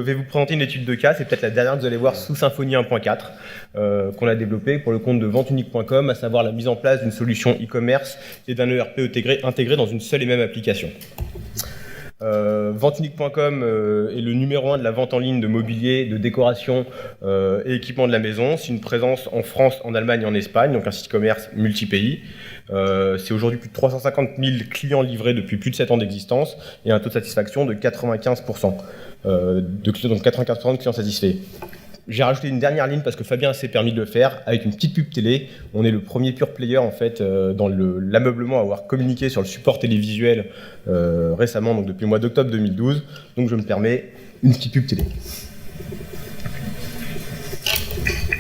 vais vous présenter une étude de cas, c'est peut-être la dernière que vous allez voir sous Symfony 1.4 qu'on a développée pour le compte de VenteUnique.com, à savoir la mise en place d'une solution e-commerce et d'un ERP intégré dans une seule et même application. VenteUnique.com est le numéro 1 de la vente en ligne de mobilier, de décoration et équipement de la maison. C'est une présence en France, en Allemagne et en Espagne, donc un site e-commerce multi-pays. C'est aujourd'hui plus de 350 000 clients livrés depuis plus de 7 ans d'existence et un taux de satisfaction de 95%. Donc 95% de clients satisfaits. J'ai rajouté une dernière ligne parce que Fabien s'est permis de le faire avec une petite pub télé. On est le premier pure player en fait dans l'ameublement à avoir communiqué sur le support télévisuel récemment, donc depuis le mois d'octobre 2012. Donc je me permets une petite pub télé.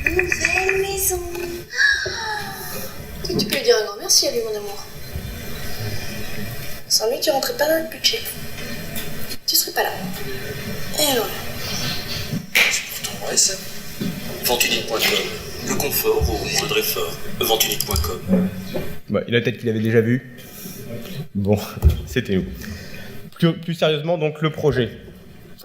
Nouvelle maison. Tu peux lui dire un grand merci à lui, mon amour. Sans lui, tu rentrais pas dans le budget. Tu serais pas là. Et voilà. Ouais, ça. VenteUnique.com. Le confort au moindre effort. VenteUnique.com. Ouais, il a peut-être qu'il avait déjà vu. Bon, c'était nous. Plus sérieusement, donc le projet.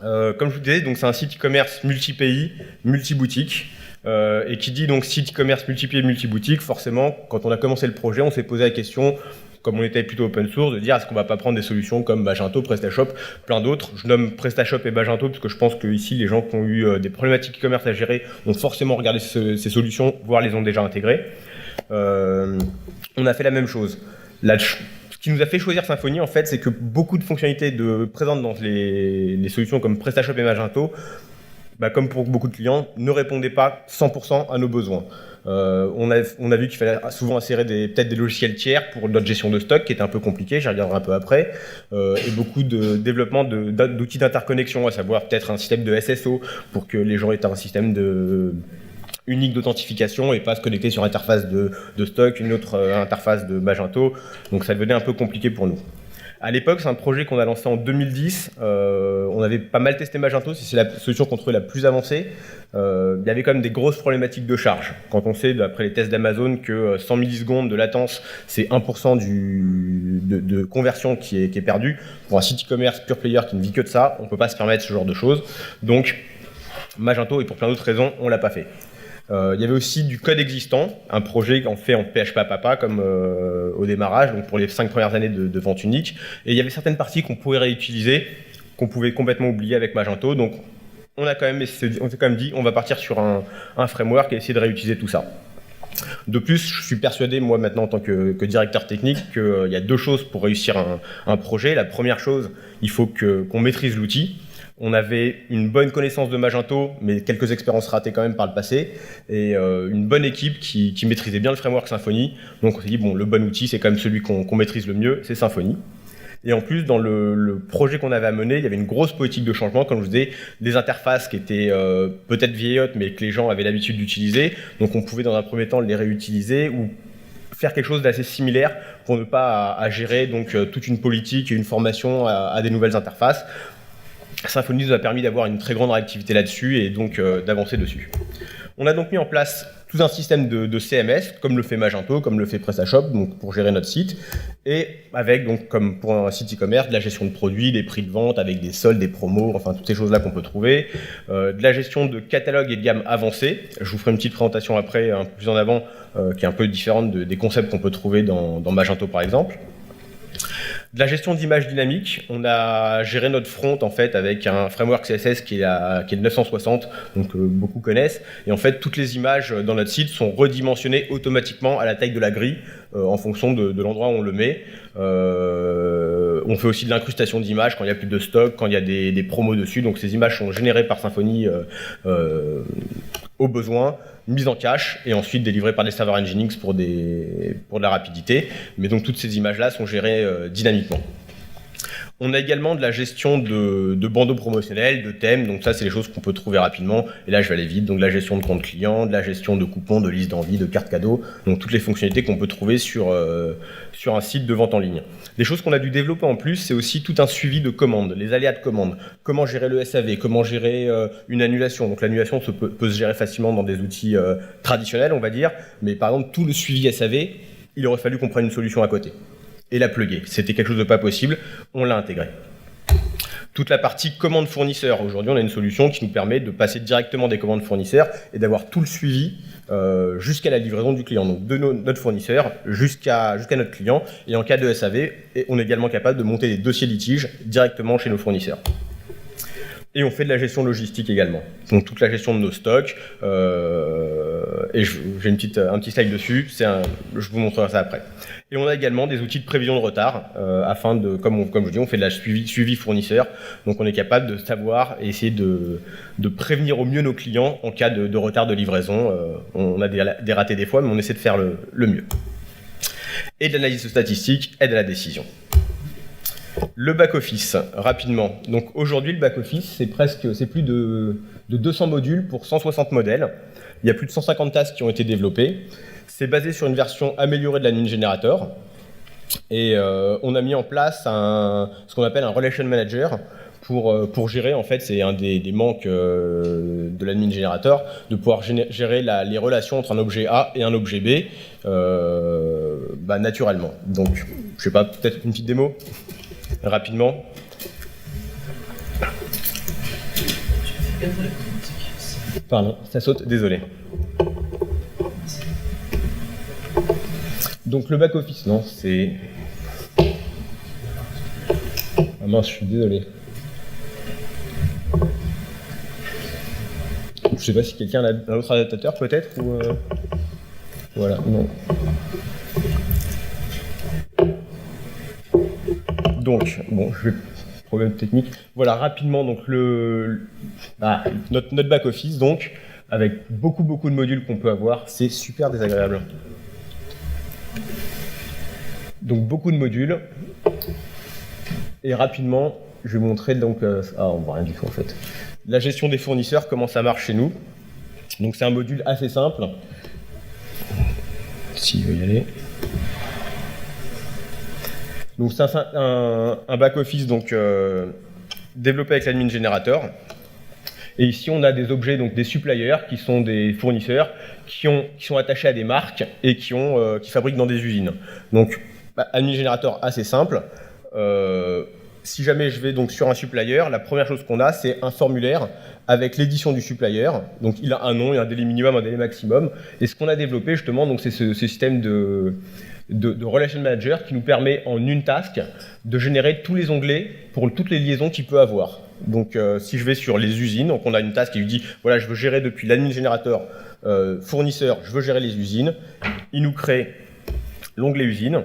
Comme je vous disais, donc c'est un site e-commerce multi-pays, multi-boutique. Et qui dit donc site e-commerce multi-pays, multi-boutique, forcément, quand on a commencé le projet, on s'est posé la question, comme on était plutôt open source, de dire est-ce qu'on va pas prendre des solutions comme Magento, PrestaShop, plein d'autres. Je nomme PrestaShop et Magento parce que je pense que ici les gens qui ont eu des problématiques e-commerce à gérer ont forcément regardé ces solutions, voire les ont déjà intégrées. On a fait la même chose. Ce qui nous a fait choisir Symfony, en fait, c'est que beaucoup de fonctionnalités présentes dans les solutions comme PrestaShop et Magento, comme pour beaucoup de clients, ne répondaient pas 100% à nos besoins. On a vu qu'il fallait souvent insérer peut-être des logiciels tiers pour notre gestion de stock, qui était un peu compliqué, j'y reviendrai un peu après, et beaucoup de développement d'outils d'interconnexion, à savoir peut-être un système de SSO pour que les gens aient un système unique d'authentification et pas se connecter sur interface de stock, une autre interface de Magento, donc ça devenait un peu compliqué pour nous. À l'époque, c'est un projet qu'on a lancé en 2010. On avait pas mal testé Magento, c'est la solution qu'on trouvait la plus avancée. Il y avait quand même des grosses problématiques de charge. Quand on sait, d'après les tests d'Amazon, que 100 millisecondes de latence, c'est 1% de conversion qui est perdu. Pour un site e-commerce pure player qui ne vit que de ça, on ne peut pas se permettre ce genre de choses. Donc, Magento, et pour plein d'autres raisons, on ne l'a pas fait. Il y avait aussi du code existant, un projet qu'on fait en PHP à papa comme au démarrage, donc pour les 5 premières années de VenteUnique. Et il y avait certaines parties qu'on pouvait réutiliser, qu'on pouvait complètement oublier avec Magento. Donc on s'est quand même dit, on va partir sur un framework et essayer de réutiliser tout ça. De plus, je suis persuadé, moi maintenant en tant que directeur technique, qu'il y a 2 choses pour réussir un projet. La première chose, il faut qu'on maîtrise l'outil. On avait une bonne connaissance de Magento, mais quelques expériences ratées quand même par le passé, et une bonne équipe qui maîtrisait bien le framework Symfony. Donc on s'est dit, bon, le bon outil, c'est quand même celui qu'on maîtrise le mieux, c'est Symfony. Et en plus, dans le projet qu'on avait à mener, il y avait une grosse politique de changement, comme je vous disais, des interfaces qui étaient peut-être vieillottes, mais que les gens avaient l'habitude d'utiliser. Donc on pouvait dans un premier temps les réutiliser ou faire quelque chose d'assez similaire pour ne pas à gérer donc, toute une politique et une formation à des nouvelles interfaces. Symfony nous a permis d'avoir une très grande réactivité là-dessus et donc d'avancer dessus. On a donc mis en place tout un système de CMS, comme le fait Magento, comme le fait PrestaShop, donc pour gérer notre site, et avec, donc, comme pour un site e-commerce, de la gestion de produits, des prix de vente, avec des soldes, des promos, enfin toutes ces choses-là qu'on peut trouver, de la gestion de catalogue et de gamme avancée. Je vous ferai une petite présentation après, un peu plus en avant, qui est un peu différente des concepts qu'on peut trouver dans Magento par exemple. De la gestion d'images dynamiques, on a géré notre front en fait avec un framework CSS qui est le 960, donc beaucoup connaissent. Et en fait, toutes les images dans notre site sont redimensionnées automatiquement à la taille de la grille en fonction de l'endroit où on le met. On fait aussi de l'incrustation d'images quand il n'y a plus de stock, quand il y a des promos dessus. Donc ces images sont générées par Symfony au besoin, mise en cache et ensuite délivrée par des serveurs Nginx pour de la rapidité. Mais donc toutes ces images-là sont gérées dynamiquement. On a également de la gestion de bandeaux promotionnels, de thèmes, donc ça c'est les choses qu'on peut trouver rapidement, et là je vais aller vite, donc de la gestion de compte client, de la gestion de coupons, de listes d'envie, de cartes cadeaux, donc toutes les fonctionnalités qu'on peut trouver sur un site de vente en ligne. Les choses qu'on a dû développer en plus, c'est aussi tout un suivi de commandes, les aléas de commandes, comment gérer le SAV, comment gérer une annulation, donc l'annulation peut se gérer facilement dans des outils traditionnels on va dire, mais par exemple tout le suivi SAV, il aurait fallu qu'on prenne une solution à côté. Et la plugger. C'était quelque chose de pas possible, on l'a intégré. Toute la partie commande fournisseur. Aujourd'hui, on a une solution qui nous permet de passer directement des commandes fournisseurs et d'avoir tout le suivi jusqu'à la livraison du client. Donc de notre fournisseur jusqu'à notre client. Et en cas de SAV, on est également capable de monter des dossiers litiges directement chez nos fournisseurs. Et on fait de la gestion logistique également. Donc toute la gestion de nos stocks. Et j'ai un petit slide dessus. Je vous montrerai ça après. Et on a également des outils de prévision de retard afin de, comme je dis, on fait de la suivi fournisseur. Donc on est capable de savoir et essayer de prévenir au mieux nos clients en cas de retard de livraison. On a des ratés des fois, mais on essaie de faire le mieux. Et de l'analyse statistique, aide à la décision. Le back-office, rapidement. Donc aujourd'hui, le back-office, c'est plus de 200 modules pour 160 modèles. Il y a plus de 150 tasks qui ont été développés. C'est basé sur une version améliorée de l'admin generator. Et on a mis en place ce qu'on appelle un relation manager pour gérer, en fait, c'est un des manques de l'admin generator, de pouvoir gérer les relations entre un objet A et un objet B naturellement. Donc, je sais pas, peut-être une petite démo rapidement. Pardon, ça saute, désolé. Donc le back-office, non, c'est... Ah mince, je suis désolé. Je sais pas si quelqu'un a un autre adaptateur peut-être ou Voilà, non. Donc, bon, je vais... Problème technique. Voilà, rapidement, donc notre back-office, donc, avec beaucoup de modules qu'on peut avoir, c'est super désagréable. Donc, beaucoup de modules. Et rapidement, je vais vous montrer, donc, on voit rien du tout, en fait. La gestion des fournisseurs, comment ça marche chez nous. Donc, c'est un module assez simple. S'il veut y aller. Donc c'est un back-office développé avec l'admin generator. Et ici on a des objets, donc des suppliers, qui sont des fournisseurs qui sont attachés à des marques et qui fabriquent dans des usines. Donc admin generator assez simple. Si jamais je vais donc sur un supplier, la première chose qu'on a, c'est un formulaire avec l'édition du supplier. Donc il a un nom, il y a un délai minimum, un délai maximum. Et ce qu'on a développé justement, donc c'est ce système de Relation Manager qui nous permet en une task de générer tous les onglets pour toutes les liaisons qu'il peut avoir. Donc si je vais sur les usines, donc on a une task qui lui dit voilà, je veux gérer depuis l'admin générateur fournisseur, je veux gérer les usines. Il nous crée l'onglet usine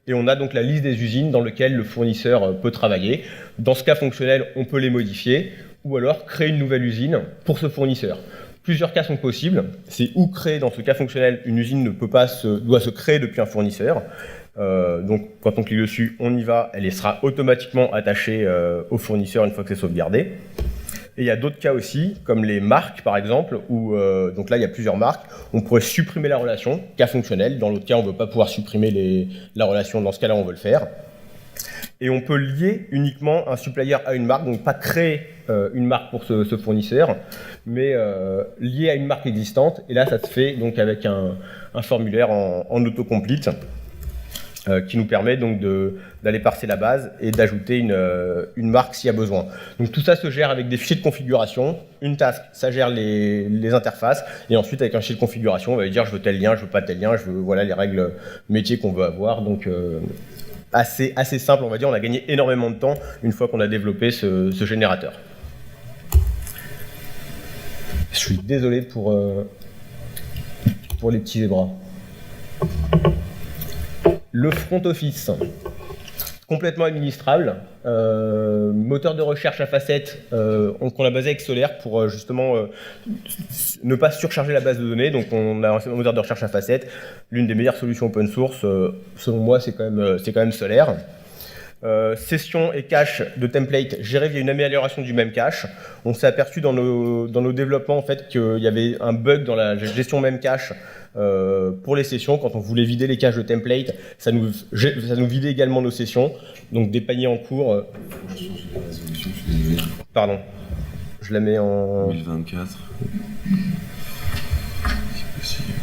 et on a donc la liste des usines dans lesquelles le fournisseur peut travailler. Dans ce cas fonctionnel, on peut les modifier ou alors créer une nouvelle usine pour ce fournisseur. Plusieurs cas sont possibles. C'est ou créer, dans ce cas fonctionnel, une usine doit se créer depuis un fournisseur. Donc, quand on clique dessus, on y va, elle sera automatiquement attachée au fournisseur une fois que c'est sauvegardé. Et il y a d'autres cas aussi, comme les marques, par exemple, où, donc là, il y a plusieurs marques. On pourrait supprimer la relation, cas fonctionnel. Dans l'autre cas, on ne veut pas pouvoir supprimer la relation. Dans ce cas-là, on veut le faire. Et on peut lier uniquement un supplier à une marque, donc pas créer une marque pour ce fournisseur, mais lié à une marque existante. Et là, ça se fait donc avec un formulaire en autocomplete qui nous permet donc d'aller parser la base et d'ajouter une marque s'il y a besoin. Donc tout ça se gère avec des fichiers de configuration. Une task, ça gère les interfaces. Et ensuite, avec un fichier de configuration, on va lui dire je veux tel lien, je veux pas tel lien, voilà les règles métiers qu'on veut avoir. Donc assez simple, on va dire. On a gagné énormément de temps une fois qu'on a développé ce générateur. Je suis désolé pour les petits zébras. Le front office, complètement administrable. Moteur de recherche à facettes qu'on a basé avec Solaire pour justement ne pas surcharger la base de données. Donc on a un moteur de recherche à facettes. L'une des meilleures solutions open source, selon moi, c'est quand même Solaire. Session et cache de template gérés via une amélioration du même cache. On s'est aperçu dans nos développements en fait qu'il y avait un bug dans la gestion même cache pour les sessions. Quand on voulait vider les caches de template, ça nous vidait également nos sessions. Donc des paniers en cours. Pardon, je la mets en 2024. C'est possible.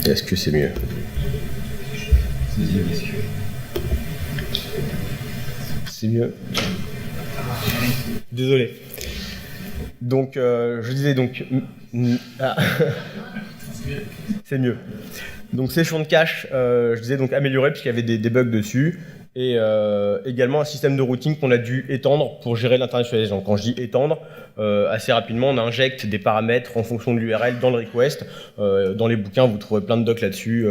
Est-ce que c'est mieux? C'est mieux. Désolé. Donc, je disais donc... Ah. C'est mieux. Donc, session de cache, je disais donc améliorer puisqu'il y avait des bugs dessus. Et également un système de routing qu'on a dû étendre pour gérer l'internationalisation. Quand je dis étendre, assez rapidement, on injecte des paramètres en fonction de l'URL dans le request. Dans les bouquins, vous trouvez plein de docs là-dessus.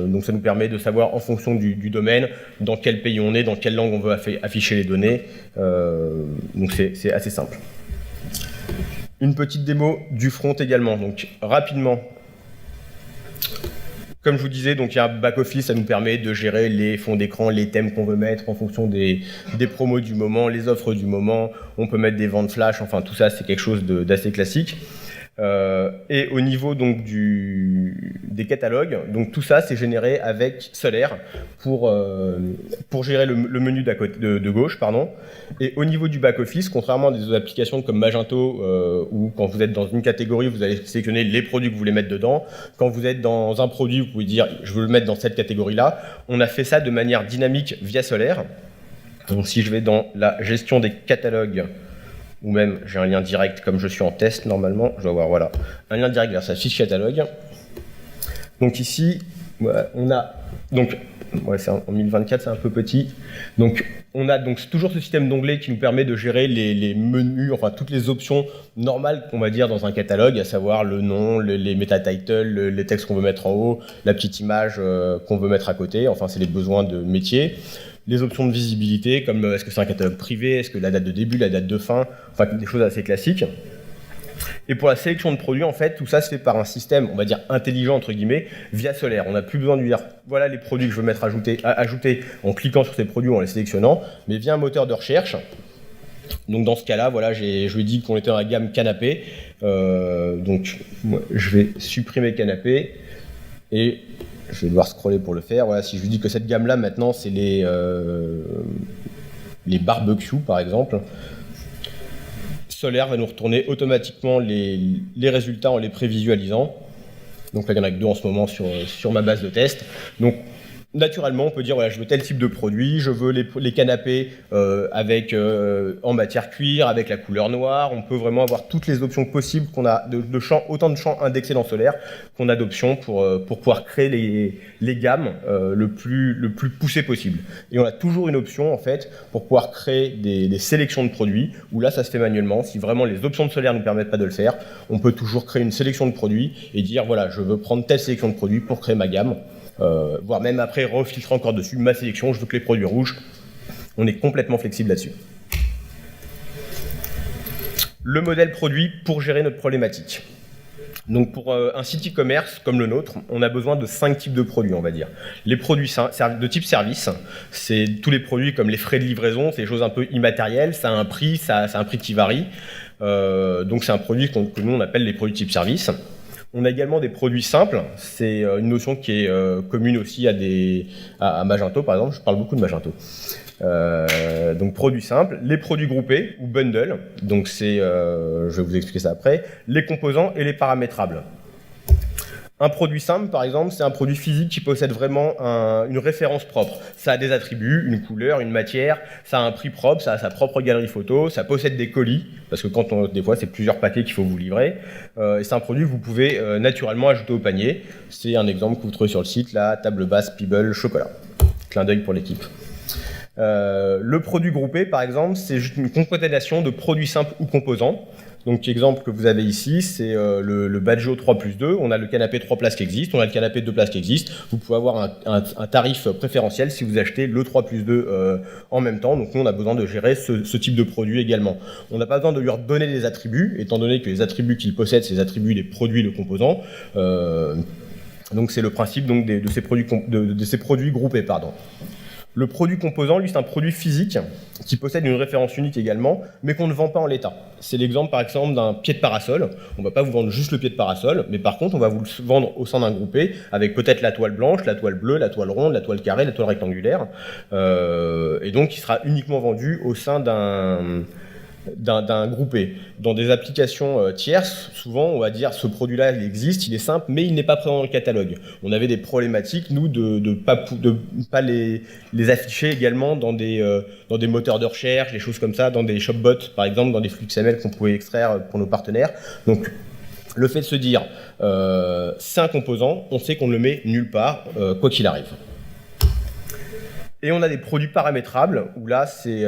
Donc ça nous permet de savoir en fonction du domaine, dans quel pays on est, dans quelle langue on veut afficher les données. Donc c'est assez simple. Une petite démo du front également. Donc rapidement. Comme je vous disais, donc il y a un back-office, ça nous permet de gérer les fonds d'écran, les thèmes qu'on veut mettre en fonction des promos du moment, les offres du moment. On peut mettre des ventes flash, enfin tout ça, c'est quelque chose d'assez classique. Et au niveau donc des catalogues, donc tout ça c'est généré avec Solaire pour gérer le menu de gauche, pardon. Et au niveau du back-office, contrairement à des autres applications comme Magento, où quand vous êtes dans une catégorie, vous allez sélectionner les produits que vous voulez mettre dedans. Quand vous êtes dans un produit, vous pouvez dire je veux le mettre dans cette catégorie-là. On a fait ça de manière dynamique via Solaire. Donc si je vais dans la gestion des catalogues, ou même j'ai un lien direct, comme je suis en test normalement, je dois avoir voilà, un lien direct vers sa fiche catalogue. Donc ici, on a, donc, ouais, en 2024 c'est un peu petit, donc on a donc toujours ce système d'onglets qui nous permet de gérer les menus, enfin toutes les options normales qu'on va dire dans un catalogue, à savoir le nom, les meta-titles, les textes qu'on veut mettre en haut, la petite image qu'on veut mettre à côté, enfin c'est les besoins de métier. Les options de visibilité, comme est-ce que c'est un catalogue privé, est-ce que la date de début, la date de fin, enfin des choses assez classiques. Et pour la sélection de produits, en fait, tout ça se fait par un système, on va dire intelligent entre guillemets, via Solaire. On n'a plus besoin de lui dire voilà les produits que je veux mettre ajouter en cliquant sur ces produits ou en les sélectionnant, mais via un moteur de recherche. Donc dans ce cas-là, voilà, je lui ai dit qu'on était dans la gamme canapé. Donc moi, je vais supprimer canapé et je vais devoir scroller pour le faire. Voilà, si je lui dis que cette gamme-là, maintenant, c'est les barbecues, par exemple, Solaire va nous retourner automatiquement les résultats en les prévisualisant. Donc là, il y en a que 2 en ce moment sur ma base de test. Donc, naturellement, on peut dire, voilà, je veux tel type de produit, je veux les canapés avec en matière cuir, avec la couleur noire. On peut vraiment avoir toutes les options possibles qu'on a de champs, autant de champs indexés dans Solaire qu'on a d'options pour pouvoir créer les gammes le plus poussé possible. Et on a toujours une option en fait pour pouvoir créer des sélections de produits où là ça se fait manuellement. Si vraiment les options de Solaire ne nous permettent pas de le faire, on peut toujours créer une sélection de produits et dire voilà, je veux prendre telle sélection de produits pour créer ma gamme. Voire même après refiltrer encore dessus ma sélection, je veux que les produits rouges, on est complètement flexible là-dessus. Le modèle produit pour gérer notre problématique. Donc pour un site e-commerce comme le nôtre, on a besoin de 5 types de produits, on va dire. Les produits de type service, c'est tous les produits comme les frais de livraison, c'est des choses un peu immatérielles, ça a un prix, ça a un prix qui varie. Donc c'est un produit que nous on appelle les produits type service. On a également des produits simples, c'est une notion qui est commune aussi à Magento par exemple, je parle beaucoup de Magento. Donc produits simples, les produits groupés ou bundle, donc c'est, je vais vous expliquer ça après, les composants et les paramétrables. Un produit simple, par exemple, c'est un produit physique qui possède vraiment une référence propre. Ça a des attributs, une couleur, une matière, ça a un prix propre, ça a sa propre galerie photo, ça possède des colis, parce que des fois, c'est plusieurs paquets qu'il faut vous livrer. Et c'est un produit que vous pouvez naturellement ajouter au panier. C'est un exemple que vous trouvez sur le site, la table basse Peeble chocolat. Clin d'œil pour l'équipe. Le produit groupé, par exemple, c'est juste une concaténation de produits simples ou composants. Donc l'exemple que vous avez ici, c'est le Badgeo 3+2. On a le canapé 3 places qui existe, on a le canapé 2 places qui existe. Vous pouvez avoir un tarif préférentiel si vous achetez le 3+2 en même temps. Donc nous, on a besoin de gérer ce type de produit également. On n'a pas besoin de lui redonner des attributs, étant donné que les attributs qu'il possède, c'est les attributs des produits de composants. Donc c'est le principe donc, de ces produits groupés. Pardon. Le produit composant, lui, c'est un produit physique qui possède une référence unique également, mais qu'on ne vend pas en l'état. C'est l'exemple, par exemple, d'un pied de parasol. On ne va pas vous vendre juste le pied de parasol, mais par contre, on va vous le vendre au sein d'un groupé, avec peut-être la toile blanche, la toile bleue, la toile ronde, la toile carrée, la toile rectangulaire. Et donc, il sera uniquement vendu au sein d'un groupé. Dans des applications tierces, souvent on va dire ce produit-là il existe, il est simple, mais il n'est pas présent dans le catalogue. On avait des problématiques, nous, de pas les afficher également dans des moteurs de recherche, des choses comme ça, dans des shopbots par exemple, dans des flux XML qu'on pouvait extraire pour nos partenaires. Donc le fait de se dire c'est un composant, on sait qu'on ne le met nulle part, quoi qu'il arrive. Et on a des produits paramétrables, où là, c'est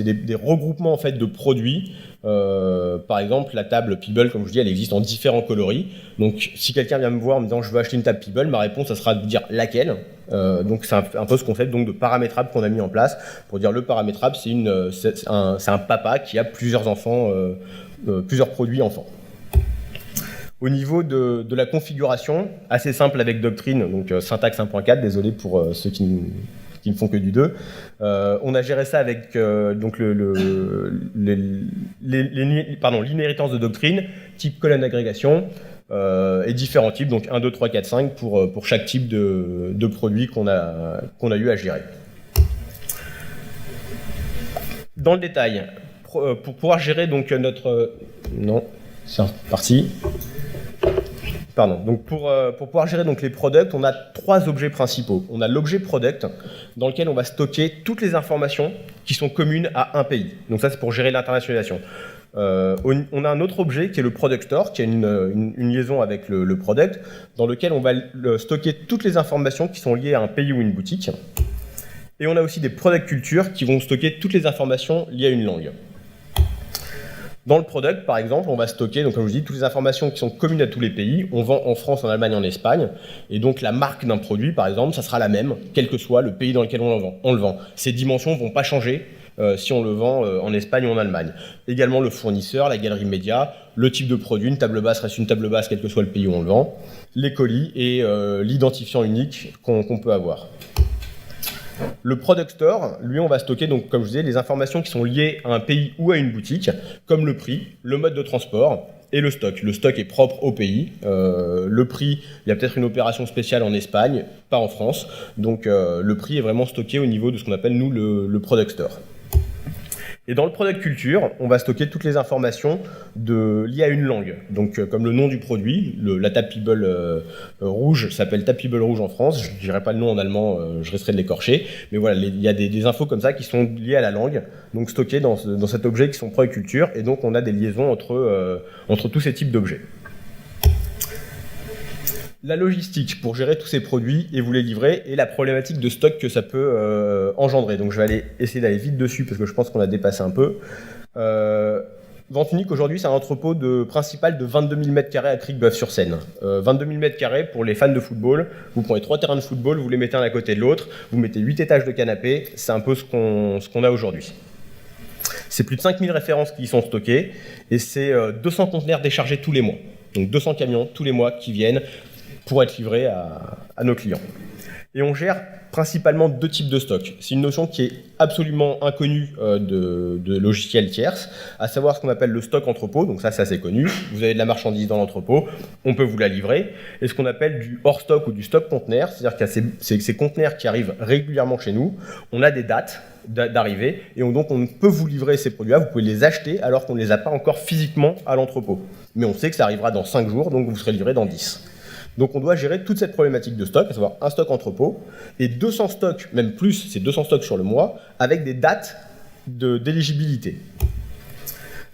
des regroupements en fait, de produits. Par exemple, la table Peeble, comme je vous dis, elle existe en différents coloris. Donc, si quelqu'un vient me voir en me disant « je veux acheter une table Peeble », ma réponse, ça sera de dire laquelle. Donc, c'est un peu ce concept donc, de paramétrable qu'on a mis en place. Pour dire le paramétrable, c'est un papa qui a plusieurs enfants, plusieurs produits enfants. Au niveau de la configuration, assez simple avec Doctrine, donc syntaxe 1.4, désolé pour ceux qui ne font que du 2. On a géré ça avec donc l'inhéritance de Doctrine, type colonne d'agrégation, et différents types, donc 1, 2, 3, 4, 5 pour chaque type de produit qu'on a eu à gérer. Dans le détail, pour pouvoir gérer donc notre... non, c'est parti. Pardon. Donc pour pouvoir gérer donc les products, on a 3 objets principaux. On a l'objet product, dans lequel on va stocker toutes les informations qui sont communes à un pays. Donc ça, c'est pour gérer l'internationalisation. On a un autre objet qui est le product store, qui a une liaison avec le product, dans lequel on va stocker toutes les informations qui sont liées à un pays ou une boutique. Et on a aussi des product culture qui vont stocker toutes les informations liées à une langue. Dans le product, par exemple, on va stocker, donc comme je vous dis, toutes les informations qui sont communes à tous les pays. On vend en France, en Allemagne, en Espagne. Et donc la marque d'un produit, par exemple, ça sera la même, quel que soit le pays dans lequel on le vend. Ces dimensions ne vont pas changer si on le vend en Espagne ou en Allemagne. Également le fournisseur, la galerie média, le type de produit, une table basse reste une table basse, quel que soit le pays où on le vend, les colis et l'identifiant unique qu'on peut avoir. Le Product Store, lui, on va stocker, donc, comme je vous disais, les informations qui sont liées à un pays ou à une boutique, comme le prix, le mode de transport et le stock. Le stock est propre au pays. Le prix, il y a peut-être une opération spéciale en Espagne, pas en France. Donc, le prix est vraiment stocké au niveau de ce qu'on appelle, nous, le Product Store. Et dans le product culture, on va stocker toutes les informations liées à une langue. Donc, comme le nom du produit, la table Peeble rouge s'appelle table Peeble rouge en France. Je ne dirai pas le nom en allemand, je risquerai de l'écorcher. Mais voilà, il y a des infos comme ça qui sont liées à la langue, donc stockées dans cet objet qui sont product culture. Et donc, on a des liaisons entre tous ces types d'objets. La logistique pour gérer tous ces produits et vous les livrer, et la problématique de stock que ça peut engendrer. Donc je vais essayer d'aller vite dessus parce que je pense qu'on a dépassé un peu. Vente Unique aujourd'hui, c'est un entrepôt principal de 22 000 m² à Cricbeuf-sur-Seine. 22 000 m² pour les fans de football. Vous prenez 3 terrains de football, vous les mettez un à côté de l'autre, vous mettez 8 étages de canapé. C'est un peu ce qu'on a aujourd'hui. C'est plus de 5000 références qui y sont stockées et c'est 200 conteneurs déchargés tous les mois. Donc 200 camions tous les mois qui viennent pour être livrés à nos clients. Et on gère principalement 2 types de stocks. C'est une notion qui est absolument inconnue de logiciels tierces, à savoir ce qu'on appelle le stock entrepôt. Donc ça, c'est assez connu. Vous avez de la marchandise dans l'entrepôt, on peut vous la livrer. Et ce qu'on appelle du hors stock ou du stock conteneur, c'est-à-dire qu'il y a ces conteneurs qui arrivent régulièrement chez nous. On a des dates d'arrivée et donc on peut vous livrer ces produits-là. Vous pouvez les acheter alors qu'on ne les a pas encore physiquement à l'entrepôt. Mais on sait que ça arrivera dans 5 jours, donc vous serez livré dans 10. Donc on doit gérer toute cette problématique de stock, à savoir un stock entrepôt et 200 stocks, même plus, c'est 200 stocks sur le mois, avec des dates d'éligibilité.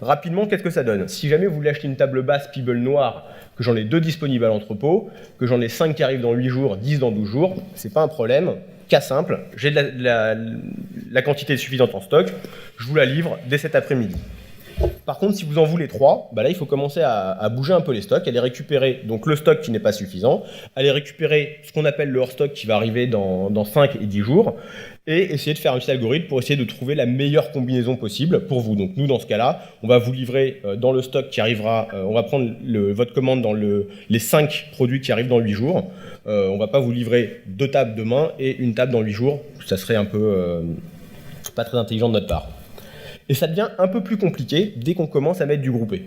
Rapidement, qu'est-ce que ça donne? Si jamais vous voulez acheter une table basse Peeble noire, que j'en ai 2 disponibles à l'entrepôt, que j'en ai 5 qui arrivent dans 8 jours, 10 dans 12 jours, c'est pas un problème. Cas simple, j'ai la quantité suffisante en stock, je vous la livre dès cet après-midi. Par contre, si vous en voulez 3, là, il faut commencer à bouger un peu les stocks, aller récupérer donc, le stock qui n'est pas suffisant, aller récupérer ce qu'on appelle le hors-stock qui va arriver dans 5 et 10 jours, et essayer de faire un petit algorithme pour essayer de trouver la meilleure combinaison possible pour vous. Donc nous, dans ce cas-là, on va vous livrer dans le stock qui arrivera, on va prendre votre commande dans les 5 produits qui arrivent dans 8 jours. On ne va pas vous livrer 2 tables demain et une table dans 8 jours. Ça serait un peu pas très intelligent de notre part. Et ça devient un peu plus compliqué dès qu'on commence à mettre du groupé.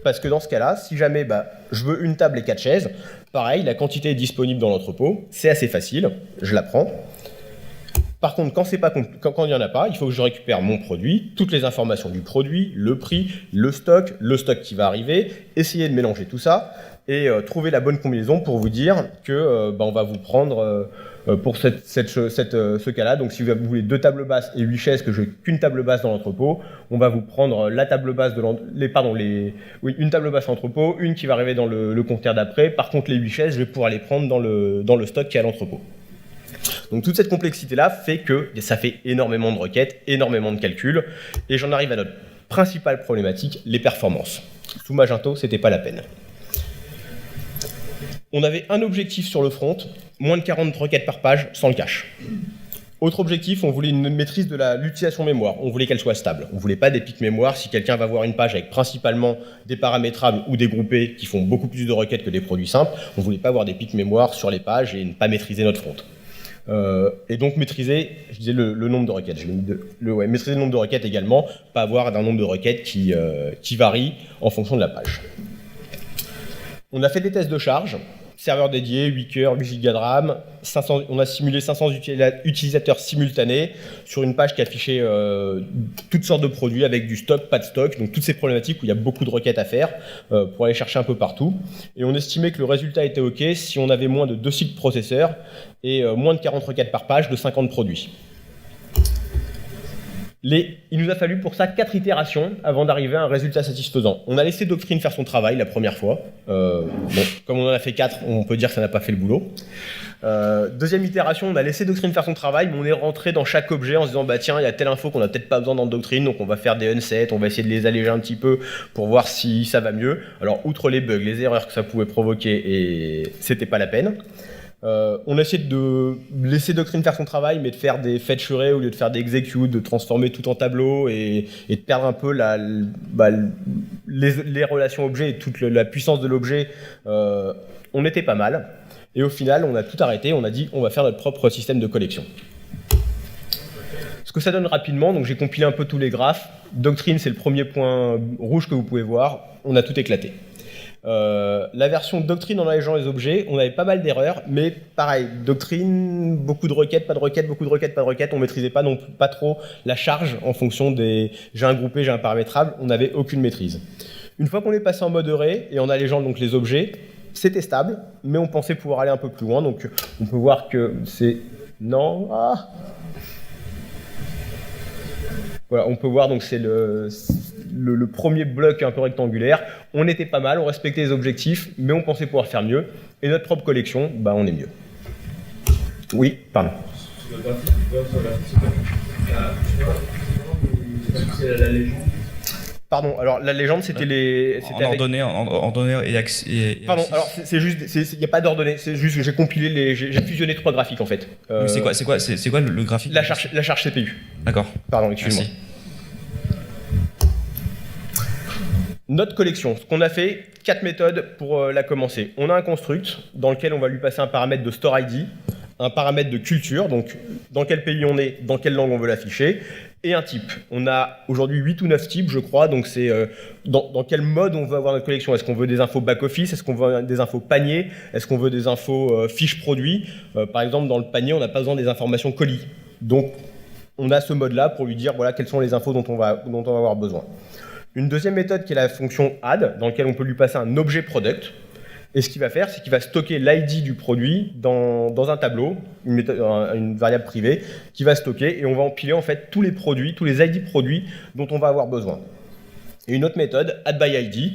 Parce que dans ce cas-là, si jamais je veux une table et 4 chaises, pareil, la quantité est disponible dans l'entrepôt, c'est assez facile, je la prends. Par contre, quand il n'y en a pas, il faut que je récupère mon produit, toutes les informations du produit, le prix, le stock qui va arriver, essayer de mélanger tout ça et trouver la bonne combinaison pour vous dire que on va vous prendre pour ce cas-là. Donc si vous voulez 2 tables basses et 8 chaises, que je n'ai qu'une table basse dans l'entrepôt, on va vous prendre la table basse une table basse dans l'entrepôt, une qui va arriver dans le compteur d'après. Par contre, les 8 chaises, je vais pouvoir les prendre dans le stock qui est à l'entrepôt. Donc toute cette complexité-là fait que ça fait énormément de requêtes, énormément de calculs, et j'en arrive à notre principale problématique, les performances. Sous Magento, c'était pas la peine. On avait un objectif sur le front, moins de 40 requêtes par page, sans le cache. Autre objectif, on voulait une maîtrise de l'utilisation mémoire. On voulait qu'elle soit stable. On ne voulait pas des pics mémoire. Si quelqu'un va voir une page avec principalement des paramétrables ou des groupés qui font beaucoup plus de requêtes que des produits simples, on ne voulait pas avoir des pics mémoire sur les pages et ne pas maîtriser notre front. Et donc maîtriser, je disais le nombre de requêtes. Maîtriser le nombre de requêtes également, pas avoir un nombre de requêtes qui varie en fonction de la page. On a fait des tests de charge. Serveur dédié, 8 cœurs, 8 Go de RAM, on a simulé 500 utilisateurs simultanés sur une page qui affichait toutes sortes de produits avec du stock, pas de stock, donc toutes ces problématiques où il y a beaucoup de requêtes à faire pour aller chercher un peu partout. Et on estimait que le résultat était OK si on avait moins de 2 cycles processeurs et moins de 40 requêtes par page de 50 produits. Il nous a fallu pour ça 4 itérations avant d'arriver à un résultat satisfaisant. On a laissé Doctrine faire son travail la première fois. Comme on en a fait 4, on peut dire que ça n'a pas fait le boulot. Deuxième itération, on a laissé Doctrine faire son travail, mais on est rentré dans chaque objet en se disant tiens, il y a telle info qu'on n'a peut-être pas besoin dans Doctrine, donc on va faire des unset, on va essayer de les alléger un petit peu pour voir si ça va mieux. Alors, outre les bugs, les erreurs que ça pouvait provoquer, et c'était pas la peine. On a essayé de laisser Doctrine faire son travail, mais de faire des fetch array au lieu de faire des execute, de transformer tout en tableau et de perdre un peu les relations objets et toute la puissance de l'objet. On était pas mal. Et au final, on a tout arrêté. On a dit on va faire notre propre système de collection. Ce que ça donne rapidement, donc j'ai compilé un peu tous les graphes. Doctrine, c'est le premier point rouge que vous pouvez voir. On a tout éclaté. La version Doctrine en allégeant les objets, on avait pas mal d'erreurs, mais pareil, Doctrine, beaucoup de requêtes, pas de requêtes, beaucoup de requêtes, pas de requêtes, on maîtrisait pas trop la charge en fonction des j'ai un groupé, j'ai un paramétrable, on n'avait aucune maîtrise. Une fois qu'on est passé en mode array et en allégeant donc les objets, c'était stable, mais on pensait pouvoir aller un peu plus loin, donc on peut voir que c'est... Non, Voilà, on peut voir donc c'est le premier bloc un peu rectangulaire. On était pas mal, on respectait les objectifs, mais on pensait pouvoir faire mieux. Et notre propre collection, on est mieux. Oui, pardon. Sur le graphique, c'est la légende. Pardon, alors la légende c'était les... En ordonnée et accès... Pardon, alors c'est juste, il n'y a pas d'ordonnée, c'est juste que j'ai compilé j'ai fusionné 3 graphiques en fait. C'est quoi le graphique? La charge CPU. D'accord. Pardon, excuse-moi. Notre collection, ce qu'on a fait, 4 méthodes pour la commencer. On a un construct dans lequel on va lui passer un paramètre de store ID, un paramètre de culture, donc dans quel pays on est, dans quelle langue on veut l'afficher, et un type. On a aujourd'hui 8 ou 9 types, je crois, donc c'est dans quel mode on veut avoir notre collection. Est-ce qu'on veut des infos back-office? Est-ce qu'on veut des infos panier? Est-ce qu'on veut des infos fiches produits? Par exemple, dans le panier, on n'a pas besoin des informations colis. Donc, on a ce mode-là pour lui dire voilà, quelles sont les infos dont on va avoir besoin. Une deuxième méthode qui est la fonction add, dans laquelle on peut lui passer un objet product. Et ce qu'il va faire, c'est qu'il va stocker l'ID du produit dans un tableau, une variable privée, qui va stocker, et on va empiler en fait tous les produits, tous les ID produits dont on va avoir besoin. Et une autre méthode, add-by-ID.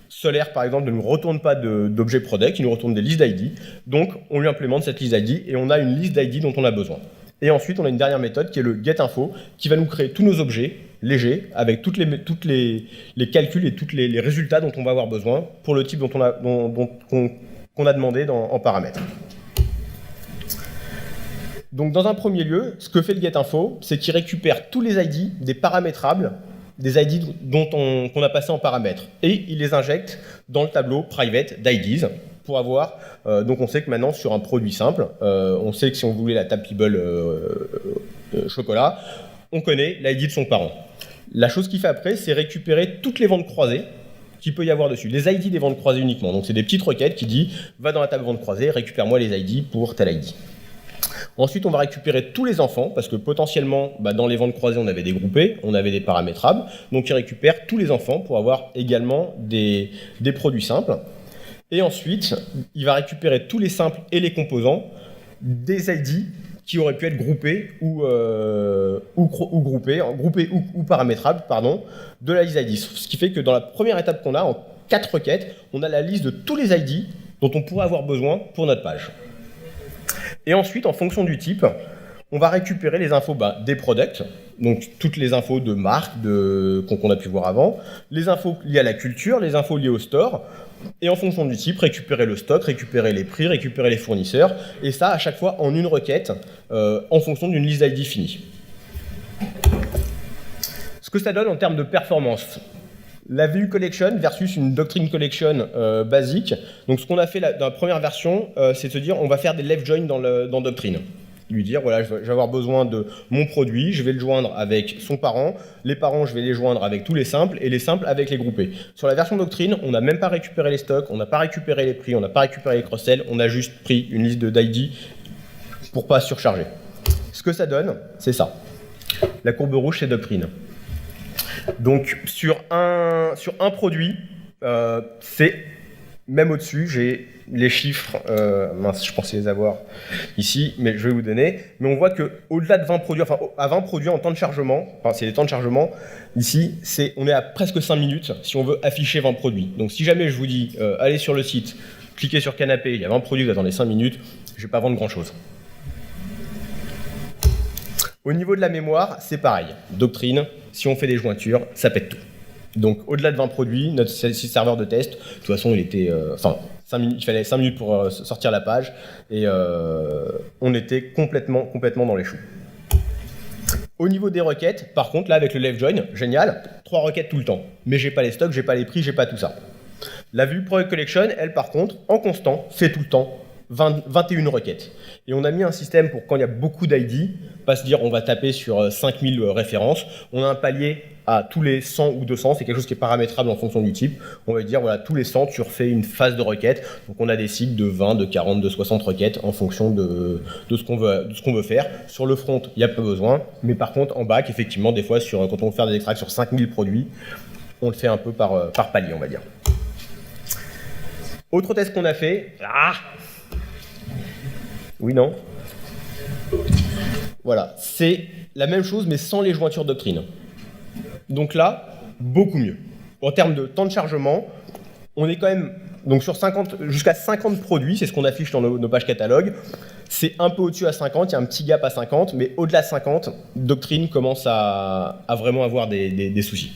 Solaire, par exemple, ne nous retourne pas d'objet product, il nous retourne des listes d'ID. Donc, on lui implémente cette liste d'ID, et on a une liste d'ID dont on a besoin. Et ensuite, on a une dernière méthode qui est le getInfo, qui va nous créer tous nos objets légers avec toutes les calculs et tous les résultats dont on va avoir besoin pour le type qu'on a demandé en paramètres. Donc, dans un premier lieu, ce que fait le getInfo, c'est qu'il récupère tous les ID des paramétrables, des ID qu'on a passé en paramètres, et il les injecte dans le tableau private d'IDs. Pour avoir, donc on sait que maintenant sur un produit simple, on sait que si on voulait la table Peeble chocolat, on connaît l'ID de son parent. La chose qu'il fait après, c'est récupérer toutes les ventes croisées qu'il peut y avoir dessus, les ID des ventes croisées uniquement. Donc c'est des petites requêtes qui disent va dans la table vente croisée, récupère-moi les ID pour tel ID. Ensuite, on va récupérer tous les enfants, parce que potentiellement, dans les ventes croisées, on avait des groupés, on avait des paramétrables, donc il récupère tous les enfants pour avoir également des produits simples. Et ensuite, il va récupérer tous les simples et les composants des ID qui auraient pu être groupés ou paramétrables, de la liste ID. Ce qui fait que dans la première étape qu'on a, en 4 requêtes, on a la liste de tous les ID dont on pourrait avoir besoin pour notre page. Et ensuite, en fonction du type, on va récupérer les infos des products, donc toutes les infos de marque qu'on a pu voir avant, les infos liées à la culture, les infos liées au store, et en fonction du type, récupérer le stock, récupérer les prix, récupérer les fournisseurs, et ça à chaque fois en une requête, en fonction d'une liste d'ID finie. Ce que ça donne en termes de performance. La VU Collection versus une Doctrine Collection basique. Donc ce qu'on a fait dans la première version, c'est de se dire on va faire des left join dans Doctrine. Lui dire voilà, je vais avoir besoin de mon produit, je vais le joindre avec son parent, les parents je vais les joindre avec tous les simples et les simples avec les groupés. Sur la version Doctrine, on n'a même pas récupéré les stocks, on n'a pas récupéré les prix, on n'a pas récupéré les cross-sell, on a juste pris une liste d'ID pour pas surcharger. Ce que ça donne, c'est ça. La courbe rouge, c'est Doctrine. Donc sur un produit, c'est même au-dessus, j'ai les chiffres, mince, je pensais les avoir ici, mais je vais vous donner. Mais on voit qu'au-delà de 20 produits, enfin à 20 produits en temps de chargement, c'est les temps de chargement, ici, on est à presque 5 minutes si on veut afficher 20 produits. Donc si jamais je vous dis, allez sur le site, cliquez sur canapé, il y a 20 produits, vous attendez 5 minutes, je ne vais pas vendre grand-chose. Au niveau de la mémoire, c'est pareil. Doctrine, si on fait des jointures, ça pète tout. Donc au-delà de 20 produits, notre serveur de test, de toute façon il était, il fallait 5 minutes pour sortir la page et on était complètement dans les choux. Au niveau des requêtes, par contre là avec le left join, génial, 3 requêtes tout le temps. Mais j'ai pas les stocks, j'ai pas les prix, j'ai pas tout ça. La vue Product Collection, elle par contre, en constant, fait tout le temps 21 requêtes. Et on a mis un système pour quand il y a beaucoup d'ID, pas se dire on va taper sur 5000 références, on a un palier à tous les 100 ou 200, c'est quelque chose qui est paramétrable en fonction du type. On va dire voilà, tous les 100, tu refais une phase de requête. Donc on a des cycles de 20, de 40, de 60 requêtes en fonction de ce qu'on veut faire. Sur le front, il n'y a pas besoin, mais par contre en back, effectivement, des fois, quand on veut faire des extracts sur 5000 produits, on le fait un peu par palier, on va dire. Autre test qu'on a fait, oui, non. Voilà, c'est la même chose mais sans les jointures Doctrine. Donc là, beaucoup mieux. En termes de temps de chargement, on est quand même donc sur jusqu'à 50 produits, c'est ce qu'on affiche dans nos pages catalogue. C'est un peu au-dessus à 50, il y a un petit gap à 50, mais au-delà de 50, Doctrine commence à vraiment avoir des soucis.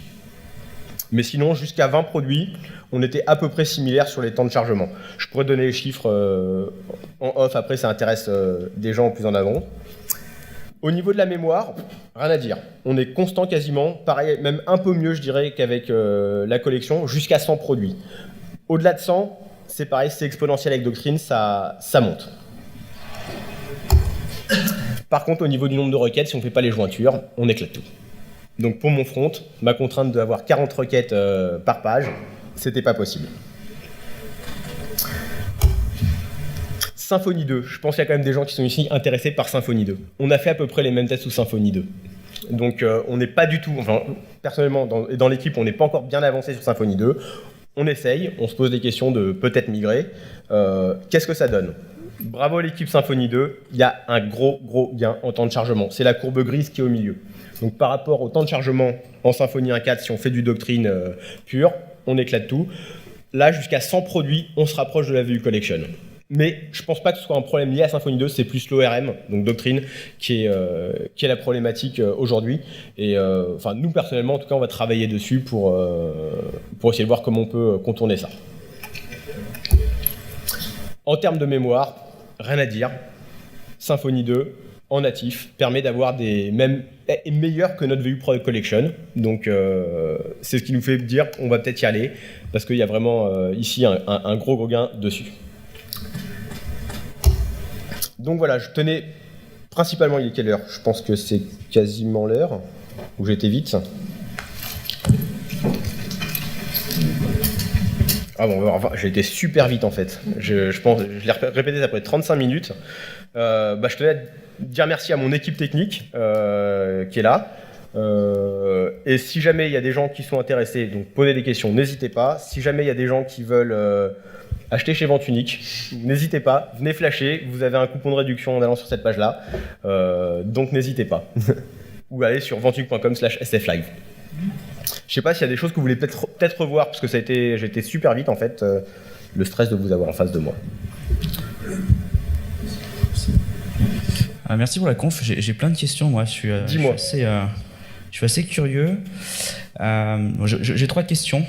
Mais sinon, jusqu'à 20 produits, on était à peu près similaire sur les temps de chargement. Je pourrais donner les chiffres en off, après ça intéresse des gens plus en avant. Au niveau de la mémoire, rien à dire. On est constant quasiment, pareil, même un peu mieux je dirais qu'avec la collection, jusqu'à 100 produits. Au-delà de 100, c'est pareil, c'est exponentiel avec Doctrine, ça monte. Par contre, au niveau du nombre de requêtes, si on ne fait pas les jointures, on éclate tout. Donc pour mon front, ma contrainte d'avoir 40 requêtes par page, c'était pas possible. Symfony 2, je pense qu'il y a quand même des gens qui sont ici intéressés par Symfony 2. On a fait à peu près les mêmes tests sous Symfony 2. Donc on n'est pas du tout, enfin personnellement dans l'équipe, on n'est pas encore bien avancé sur Symfony 2. On essaye, on se pose des questions de peut-être migrer. Qu'est-ce que ça donne ? Bravo à l'équipe Symfony 2, il y a un gros gain en temps de chargement. C'est la courbe grise qui est au milieu. Donc par rapport au temps de chargement en Symfony 1.4, si on fait du Doctrine pur, on éclate tout. Là, jusqu'à 100 produits, on se rapproche de la VU Collection. Mais je ne pense pas que ce soit un problème lié à Symfony 2, c'est plus l'ORM, donc Doctrine, qui est la problématique aujourd'hui. Et nous, personnellement, en tout cas, on va travailler dessus pour essayer de voir comment on peut contourner ça. En termes de mémoire, rien à dire. Symfony 2, en natif, permet d'avoir est meilleur que notre VU Product Collection. Donc, c'est ce qui nous fait dire qu'on va peut-être y aller, parce qu'il y a vraiment ici un gros gain dessus. Donc voilà, je tenais principalement, il est quelle heure ? Je pense que c'est quasiment l'heure, où j'étais vite. Ah bon, enfin, j'ai été super vite en fait. Je pense, je l'ai répété après 35 minutes. Je tenais à dire merci à mon équipe technique qui est là. Et si jamais il y a des gens qui sont intéressés, donc posez des questions, n'hésitez pas. Si jamais il y a des gens qui veulent acheter chez Vente Unique, n'hésitez pas, venez flasher. Vous avez un coupon de réduction en allant sur cette page-là. Donc n'hésitez pas. Ou allez sur venteunique.com/sflive. Je sais pas s'il y a des choses que vous voulez peut-être revoir, parce que j'ai été super vite en fait, le stress de vous avoir en face de moi. Merci pour la conf, j'ai plein de questions moi, Dis-moi. Je suis assez curieux. J'ai 3 questions.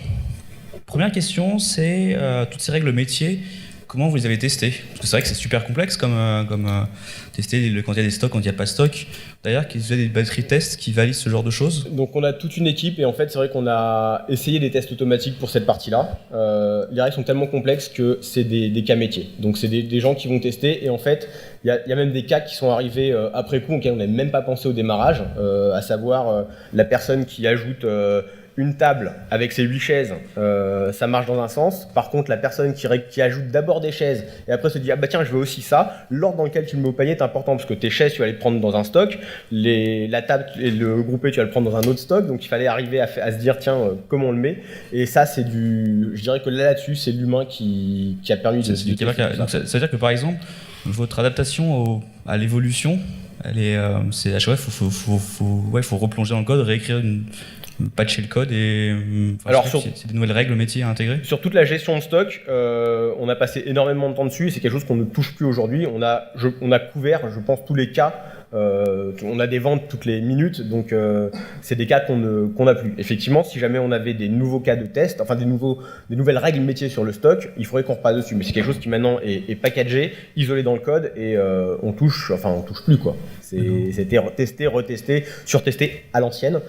Première question, c'est toutes ces règles métiers, comment vous les avez testées? Parce que c'est vrai que c'est super complexe comme tester quand il y a des stocks, quand il n'y a pas de stock. D'ailleurs, vous avez des batteries tests qui valident ce genre de choses? Donc on a toute une équipe et en fait c'est vrai qu'on a essayé des tests automatiques pour cette partie-là. Les règles sont tellement complexes que c'est des cas métiers. Donc c'est des gens qui vont tester et en fait il y a même des cas qui sont arrivés après coup auxquels on n'avait même pas pensé au démarrage, à savoir la personne qui ajoute une table avec ses 8 chaises, ça marche dans un sens. Par contre, la personne qui ajoute d'abord des chaises et après se dit « Ah bah tiens, je veux aussi ça », l'ordre dans lequel tu le mets au panier est important parce que tes chaises, tu vas les prendre dans un stock, la table et le groupé, tu vas le prendre dans un autre stock. Donc il fallait arriver à se dire « Tiens, comment on le met ?» Et ça, je dirais que là-dessus, c'est l'humain qui a permis de... Donc ça veut dire que par exemple, votre adaptation à l'évolution, c'est à chaque fois, faut replonger dans le code, réécrire patcher le code et alors c'est des nouvelles règles métiers à intégrer. Sur toute la gestion de stock, on a passé énormément de temps dessus et c'est quelque chose qu'on ne touche plus aujourd'hui. On a couvert, je pense, tous les cas. On a des ventes toutes les minutes, donc c'est des cas qu'on n'a plus. Effectivement, si jamais on avait des nouveaux cas de test, enfin des nouvelles règles métiers sur le stock, il faudrait qu'on repasse dessus. Mais c'est quelque chose qui maintenant est packagé, isolé dans le code et on touche plus quoi. C'était testé, retesté, surtesté à l'ancienne,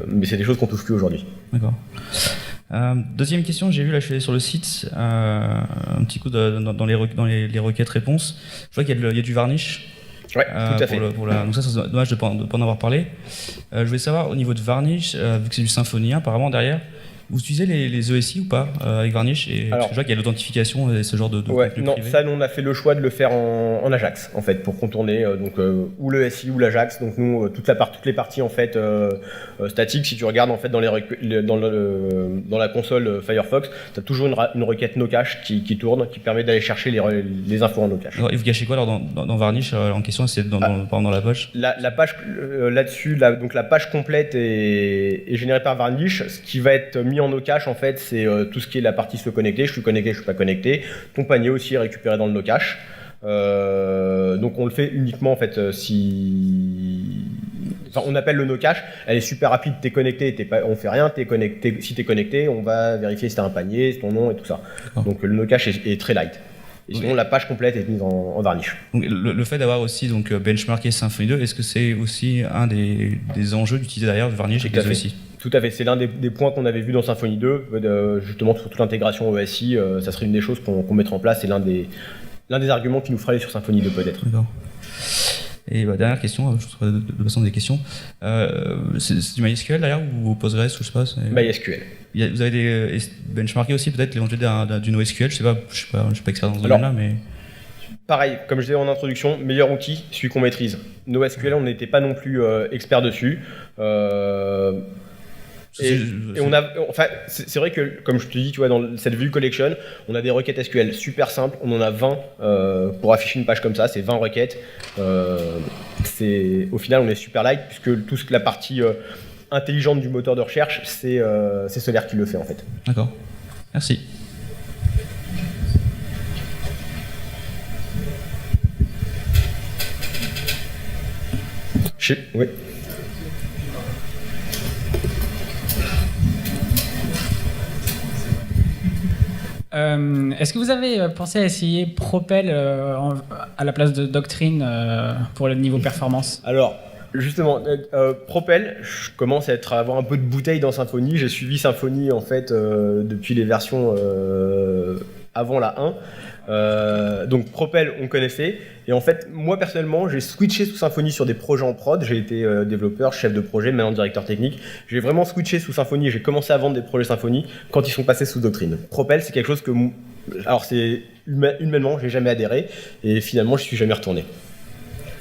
mais c'est des choses qu'on touche plus aujourd'hui. D'accord. Deuxième question, j'ai vu là, je suis allé sur le site, un petit coup dans les requêtes réponses. Je vois qu'il y a du varnish. Ouais, tout à fait. Donc ça, c'est dommage de ne pas en avoir parlé. Je voulais savoir au niveau de varnish, vu que c'est du Symfony apparemment derrière, vous utilisez les ESI ou pas avec Varnish parce que je vois qu'il y a l'authentification et ce genre de ouais, contenu non, privé. ça, nous, on a fait le choix de le faire en Ajax, en fait, pour contourner ou le SI ou l'Ajax. Donc nous, toutes les parties en fait statiques, si tu regardes en fait dans la console Firefox, tu as toujours une requête no cache qui tourne, qui permet d'aller chercher les infos en no cache. Alors, et vous cachez quoi alors dans Varnish en question? C'est dans la page. La page là-dessus, donc la page complète est générée par Varnish. Ce qui va être mis en no cache en fait, c'est tout ce qui est la partie se connecter. Je suis connecté, je suis pas connecté. Ton panier aussi est récupéré dans le no cache. Donc on le fait uniquement en fait on appelle le no cache. Elle est super rapide. T'es connecté, on fait rien. T'es connecté. Si t'es connecté, on va vérifier si t'as un panier, ton nom et tout ça. Donc le no cache est très light. Et sinon, la page complète est mise en Varnish. Donc, le fait d'avoir aussi benchmarké Symfony 2, est-ce que c'est aussi un des enjeux d'utiliser derrière Varnish avec les ESI? Tout à fait, c'est l'un des points qu'on avait vu dans Symfony 2, justement sur toute l'intégration ESI, ça serait une des choses qu'on mettrait en place, c'est l'un des arguments qui nous ferait aller sur Symfony 2 peut-être. D'accord. Et dernière question, je trouve de façon des questions, c'est du MySQL derrière ou Postgres ou je sais pas? MySQL. Vous avez des benchmarkés aussi peut-être l'éventualité du NoSQL, je sais pas expert dans ce domaine-là, mais... Pareil, comme je disais en introduction, meilleur outil, celui qu'on maîtrise. NoSQL, on n'était pas non plus expert dessus. C'est vrai que, comme je te dis, tu vois, dans cette vue collection, on a des requêtes SQL super simples. On en a 20 pour afficher une page comme ça. C'est 20 requêtes. Au final, on est super light puisque toute la partie intelligente du moteur de recherche, c'est Solaire qui le fait en fait. D'accord. Merci. Oui. Est-ce que vous avez pensé à essayer Propel à la place de Doctrine pour le niveau performance? Alors, justement, Propel, je commence à avoir un peu de bouteille dans Symfony. J'ai suivi Symfony en fait depuis les versions avant la 1. Donc Propel, on connaissait. Et en fait, moi personnellement, j'ai switché sous Symfony sur des projets en prod. J'ai été développeur, chef de projet, maintenant directeur technique. J'ai vraiment switché sous Symfony. J'ai commencé à vendre des projets Symfony quand ils sont passés sous Doctrine. Propel, c'est quelque chose que... Alors, c'est humainement, j'ai jamais adhéré. Et finalement, je suis jamais retourné.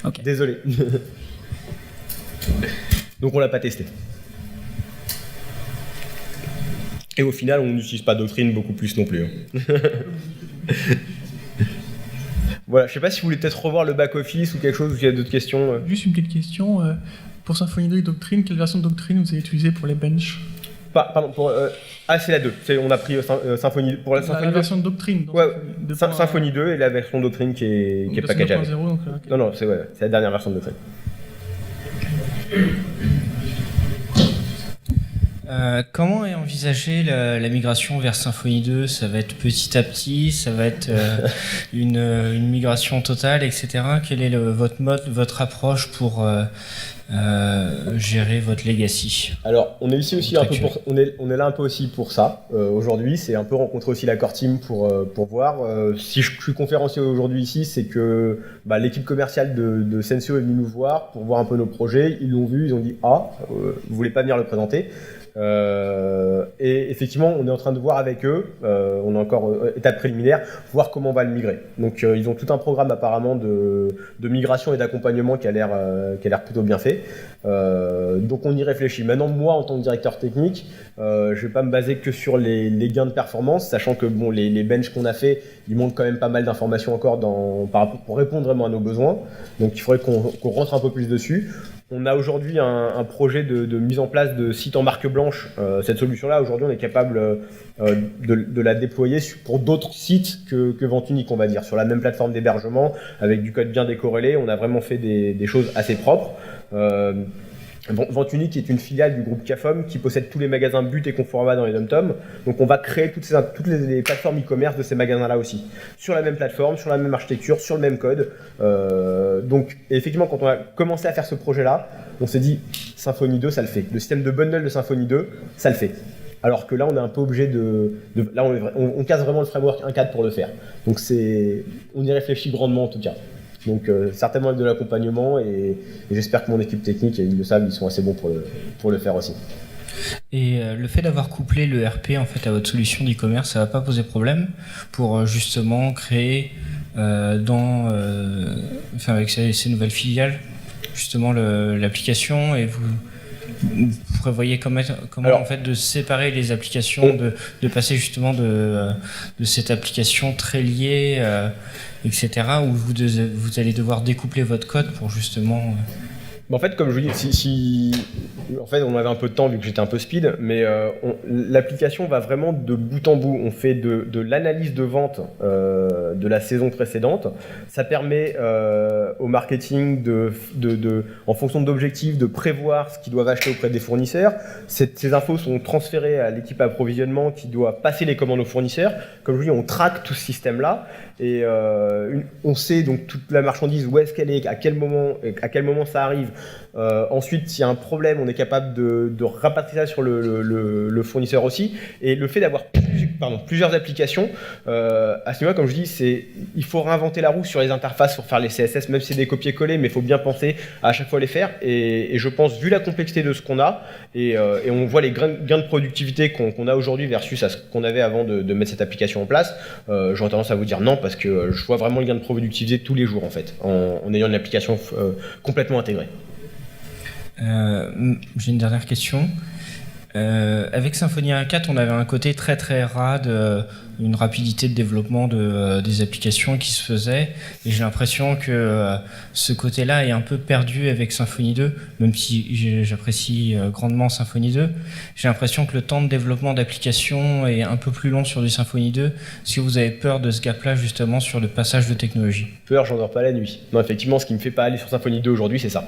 Ok. Désolé. Donc, on l'a pas testé. Et au final, on n'utilise pas Doctrine beaucoup plus non plus. Voilà, je sais pas si vous voulez peut-être revoir le back-office ou quelque chose, ou s'il y a d'autres questions. Juste une petite question. Pour Symfony 2 et Doctrine, quelle version de Doctrine vous avez utilisée pour les benches? Pardon, c'est la 2. On a pris Symfony pour la Symfony 2. Version de Doctrine. Donc Ouais, Symfony 2 et la version Doctrine qui est packagée avec. Non, c'est la dernière version de Doctrine. Comment est envisagée la migration vers Symfony 2? Ça va être petit à petit, ça va être une migration totale, etc. Quel est votre approche pour gérer votre legacy? Alors, on est ici aussi un peu on est là un peu aussi pour ça. Aujourd'hui, c'est un peu rencontrer aussi la core team pour voir. Si je suis conférencier aujourd'hui ici, c'est que l'équipe commerciale de Sensio est venue nous voir pour voir un peu nos projets. Ils l'ont vu, ils ont dit vous voulez pas venir le présenter? Et effectivement, on est en train de voir avec eux, on est encore étape préliminaire, voir comment on va le migrer. Donc ils ont tout un programme apparemment de migration et d'accompagnement qui a l'air plutôt bien fait. Donc on y réfléchit. Maintenant, moi en tant que directeur technique, je vais pas me baser que sur les gains de performance, sachant que les benches qu'on a fait, ils montrent quand même pas mal d'informations encore pour répondre vraiment à nos besoins. Donc il faudrait qu'on rentre un peu plus dessus. On a aujourd'hui un projet de mise en place de site en marque blanche. Cette solution-là, aujourd'hui, on est capable de la déployer pour d'autres sites que Vente Unique, on va dire, sur la même plateforme d'hébergement, avec du code bien décorrélé. On a vraiment fait des choses assez propres. Vente Unique est une filiale du groupe CAFOM qui possède tous les magasins But et Conforama dans les dom-toms. Donc on va créer toutes les plateformes e-commerce de ces magasins-là aussi. Sur la même plateforme, sur la même architecture, sur le même code. Donc effectivement, quand on a commencé à faire ce projet-là, on s'est dit Symfony 2, ça le fait. Le système de bundle de Symfony 2, ça le fait. Alors que là, on est un peu obligé là, on casse vraiment le framework 1.4 pour le faire. Donc on y réfléchit grandement en tout cas. Donc certainement avec de l'accompagnement et j'espère que mon équipe technique, ils le savent, ils sont assez bons pour le faire aussi. Et le fait d'avoir couplé le RP en fait à votre solution d'e-commerce, ça va pas poser problème pour justement créer avec ces nouvelles filiales justement l'application, et vous prévoyez comment en fait de séparer les applications, de passer justement de cette application très liée, etc., où vous allez devoir découpler votre code pour justement... En fait, comme je vous dis, en fait, on avait un peu de temps vu que j'étais un peu speed, mais l'application va vraiment de bout en bout. On fait de l'analyse de vente de la saison précédente. Ça permet au marketing en fonction d'objectifs, de prévoir ce qu'ils doivent acheter auprès des fournisseurs. Ces infos sont transférées à l'équipe approvisionnement qui doit passer les commandes aux fournisseurs. Comme je vous dis, on traque tout ce système-là et on sait donc toute la marchandise, où est-ce qu'elle est, à quel moment ça arrive. Ensuite, s'il y a un problème, on est capable de rapatrier ça sur le fournisseur aussi. Et le fait d'avoir plusieurs applications, à ce niveau-là, comme je dis, il faut réinventer la roue sur les interfaces pour faire les CSS, même si c'est des copier-coller, mais il faut bien penser à chaque fois les faire. Et je pense, vu la complexité de ce qu'on a, et on voit les gains de productivité qu'on a aujourd'hui versus à ce qu'on avait avant de mettre cette application en place, j'aurais tendance à vous dire non, parce que je vois vraiment le gain de productivité tous les jours, en fait, en ayant une application complètement intégrée. J'ai une dernière question. Avec Symfony 1.4, on avait un côté très très rad, une rapidité de développement des applications qui se faisait, et j'ai l'impression que ce côté-là est un peu perdu avec Symfony 2, même si j'apprécie grandement Symfony 2. J'ai l'impression que le temps de développement d'applications est un peu plus long sur du Symfony 2. Est-ce que vous avez peur de ce gap-là justement sur le passage de technologie? Peur, j'en dors pas la nuit. Non, effectivement, ce qui me fait pas aller sur Symfony 2 aujourd'hui, c'est ça.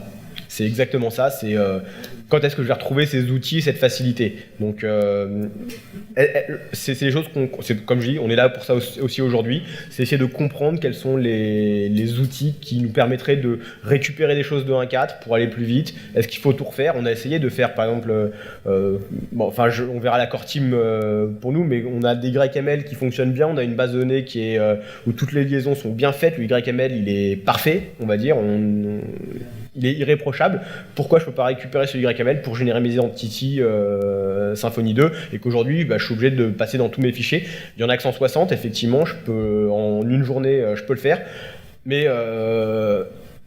C'est exactement ça, c'est quand est-ce que je vais retrouver ces outils, cette facilité. Donc c'est des choses comme je dis, on est là pour ça aussi aujourd'hui, c'est essayer de comprendre quels sont les outils qui nous permettraient de récupérer des choses de 1.4 pour aller plus vite. Est-ce qu'il faut tout refaire? On a essayé de faire par exemple, on verra la core team pour nous, mais on a des YML qui fonctionnent bien, on a une base de données qui est, où toutes les liaisons sont bien faites, le YML il est parfait, on va dire, il est irréprochable. Pourquoi je peux pas récupérer ce YML pour générer mes entities Symfony 2 et qu'aujourd'hui je suis obligé de passer dans tous mes fichiers. Il y en a que 160, effectivement, en une journée je peux le faire, mais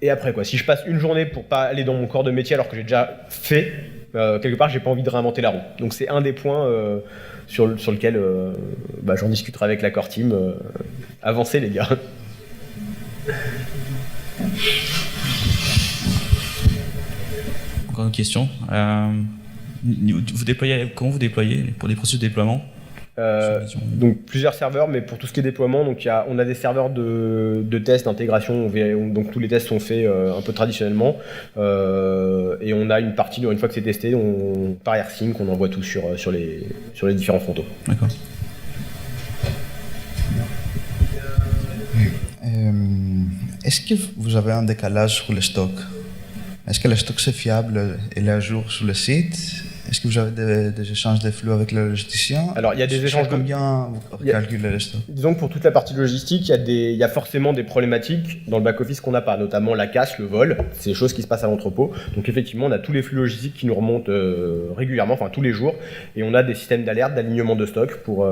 et après quoi, si je passe une journée pour pas aller dans mon corps de métier alors que j'ai déjà fait, quelque part j'ai pas envie de réinventer la roue. Donc c'est un des points sur lequel j'en discuterai avec la core team. Avancez les gars. Encore une question. Comment vous déployez pour des processus de déploiement? Donc plusieurs serveurs, mais pour tout ce qui est déploiement, donc on a des serveurs de tests, d'intégration, donc tous les tests sont faits un peu traditionnellement, et on a une partie, une fois que c'est testé, par AirSync, on envoie tout sur les différents frontaux. D'accord. Est-ce que vous avez un décalage sur le stock? Est-ce que le stock c'est fiable et est à jour sur le site? Est-ce que vous avez des échanges de flux avec le logisticien? Alors il y a des échanges. Combien vous calculez le stock? Disons que pour toute la partie logistique, il y a forcément des problématiques dans le back-office qu'on n'a pas, notamment la casse, le vol, c'est des choses qui se passent à l'entrepôt. Donc effectivement, on a tous les flux logistiques qui nous remontent régulièrement, enfin tous les jours, et on a des systèmes d'alerte, d'alignement de stock pour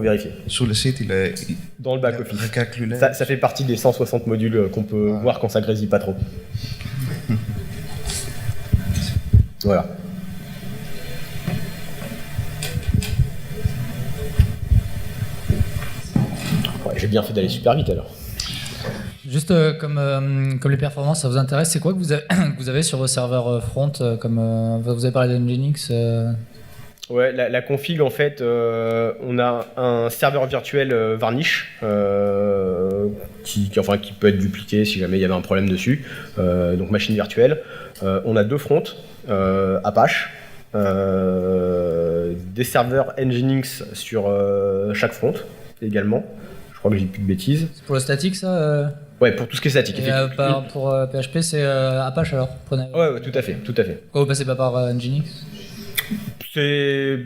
vérifier. Sur le site, il est dans le back-office. Recalculé. Ça fait partie des 160 modules qu'on peut voir quand ça grésille pas trop. Voilà. J'ai bien fait d'aller super vite alors. Juste comme les performances, ça vous intéresse, c'est quoi que vous avez sur vos serveurs front vous avez parlé de Nginx Ouais, la config en fait, on a un serveur virtuel Varnish qui peut être dupliqué si jamais il y avait un problème dessus, donc machine virtuelle. On a deux fronts, Apache, des serveurs Nginx sur chaque front également. Je crois que j'ai plus de bêtises. C'est pour le statique ça Ouais, pour tout ce qui est statique. Pour PHP, c'est Apache alors Ouais, tout à fait. Pourquoi vous passez pas par Nginx? C'est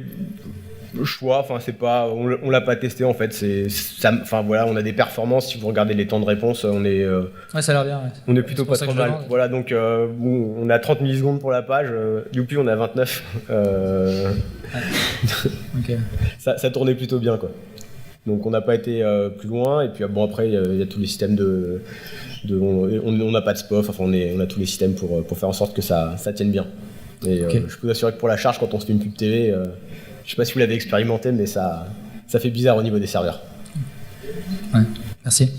choix, c'est pas, on l'a pas testé en fait. On a des performances. Si vous regardez les temps de réponse, on est. Ouais, ça a l'air bien. Ouais. On est plutôt pas trop mal. Voilà, donc on a 30 millisecondes pour la page. Youpi, on a 29. Okay. Ça tournait plutôt bien quoi. Donc on n'a pas été plus loin, et puis après il y a tous les systèmes on n'a pas de SPOF, on a tous les systèmes pour faire en sorte que ça tienne bien. Et je peux vous assurer que pour la charge, quand on se fait une pub TV, je sais pas si vous l'avez expérimenté, mais ça fait bizarre au niveau des serveurs. Ouais, merci.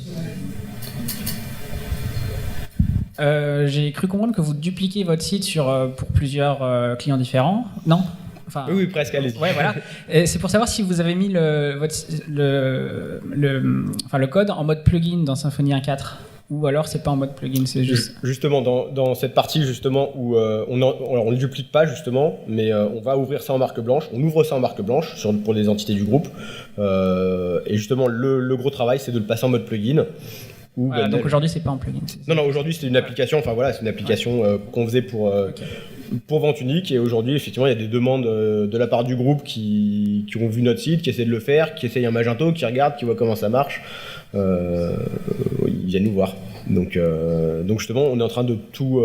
J'ai cru comprendre que vous dupliquez votre site pour plusieurs clients différents, non? Oui, presque, allez-y. Ouais, voilà. Et c'est pour savoir si vous avez mis le code en mode plugin dans Symfony 1.4, ou alors c'est pas en mode plugin, c'est juste... Justement, dans cette partie justement où on ne le duplique pas justement, mais on va ouvrir ça en marque blanche, on ouvre ça en marque blanche pour les entités du groupe, et justement le gros travail c'est de le passer en mode plugin. Donc aujourd'hui c'est pas en plugin. Non, aujourd'hui c'est une application, c'est une application qu'on faisait pour vente unique, et aujourd'hui effectivement il y a des demandes de la part du groupe qui ont vu notre site, qui essaient de le faire, qui essayent un Magento, qui regardent, qui voient comment ça marche, ils viennent nous voir. Donc justement on est en train de tout...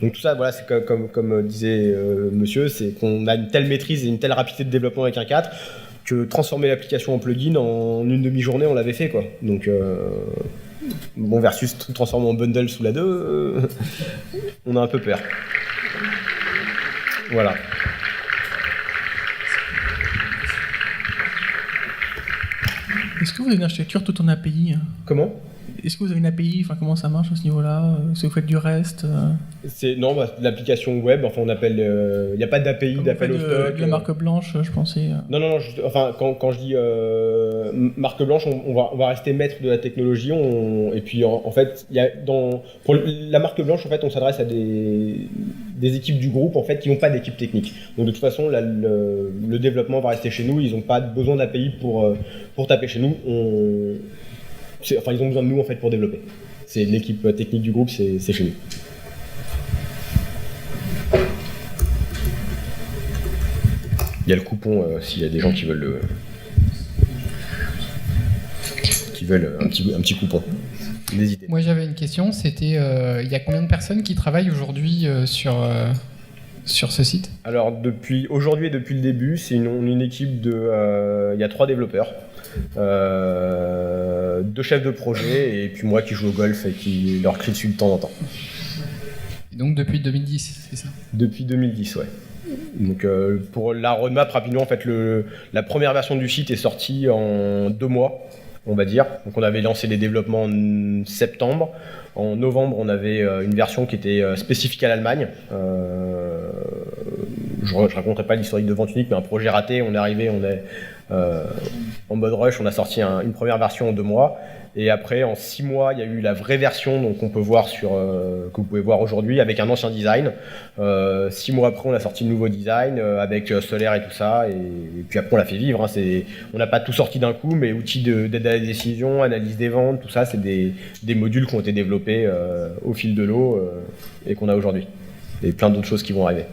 donc tout ça, voilà, c'est comme disait monsieur, c'est qu'on a une telle maîtrise et une telle rapidité de développement avec 1.4 que transformer l'application en plugin en une demi-journée on l'avait fait quoi. Donc versus tout transformer en bundle sous la 2, on a un peu peur. Voilà. Est-ce que vous avez une architecture tout en API? Comment? est-ce que vous avez une API? Enfin, comment ça marche à ce niveau-là? Est-ce que vous faites du REST? Non, l'application web, enfin on appelle, il n'y a pas d'API, d'appel au stock. De la marque blanche, je pensais. Non, enfin quand je dis marque blanche, on va rester maître de la technologie, et puis en fait, pour la marque blanche, en fait, on s'adresse à des équipes du groupe en fait qui n'ont pas d'équipe technique. Donc de toute façon, le développement va rester chez nous, ils n'ont pas besoin d'API pour taper chez nous. Enfin, ils ont besoin de nous en fait pour développer. C'est l'équipe technique du groupe, c'est chez nous. Il y a le coupon s'il y a des gens qui veulent un petit coupon. N'hésitez. Moi j'avais une question, c'était il y a combien de personnes qui travaillent aujourd'hui sur ce site? Alors aujourd'hui et depuis le début, c'est une équipe de il y a 3 développeurs, 2 chefs de projet et puis moi qui joue au golf et qui leur crie dessus de temps en temps. Et donc depuis 2010, c'est ça? Depuis 2010, ouais. Donc pour la roadmap rapidement, en fait la première version du site est sortie en 2 mois, on va dire. Donc on avait lancé les développements en septembre. En novembre, on avait une version qui était spécifique à l'Allemagne. Je raconterai pas l'historique de Vente Unique, mais un projet raté. On est arrivé, on est en mode rush. On a sorti une première version en 2 mois. Et après, en 6 mois, il y a eu la vraie version donc qu'on peut voir que vous pouvez voir aujourd'hui avec un ancien design. 6 mois après, on a sorti le nouveau design avec Solaire et tout ça. Et puis après, on l'a fait vivre. Hein. On n'a pas tout sorti d'un coup, mais outils d'aide à la décision, analyse des ventes, tout ça, c'est des modules qui ont été développés au fil de l'eau et qu'on a aujourd'hui. Et plein d'autres choses qui vont arriver.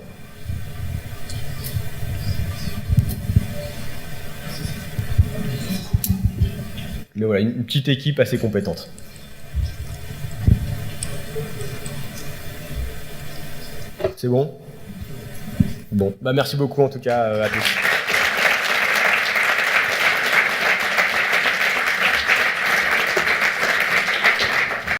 Mais voilà, une petite équipe assez compétente. C'est bon? Bon, merci beaucoup en tout cas à tous.